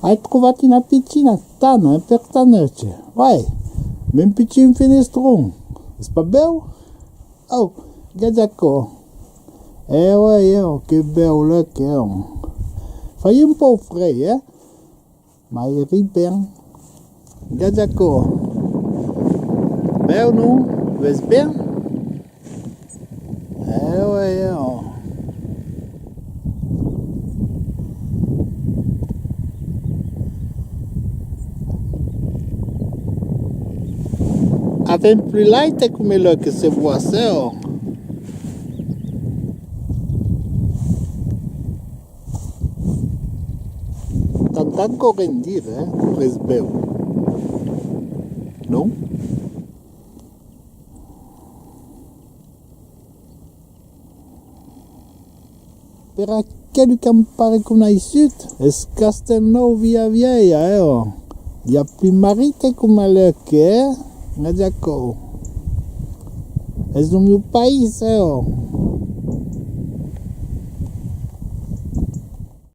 Hai trovato una piccina tana per tenerci. Vai, mi piccin finestrone. Spabel? Oh, Gazzaco. Ouais, che bello che è. Fai un po' freddo, ma il ripen. Gazzaco. Bel non? Ves bien? Ouais, Avem plus light come lo che se vuoi se Tantan correndire, presbeu. Non? Per aquele campare con ai sud, es Castelnau via vieia, Di a più marite come le che, Gazzaco. Es un mio paese,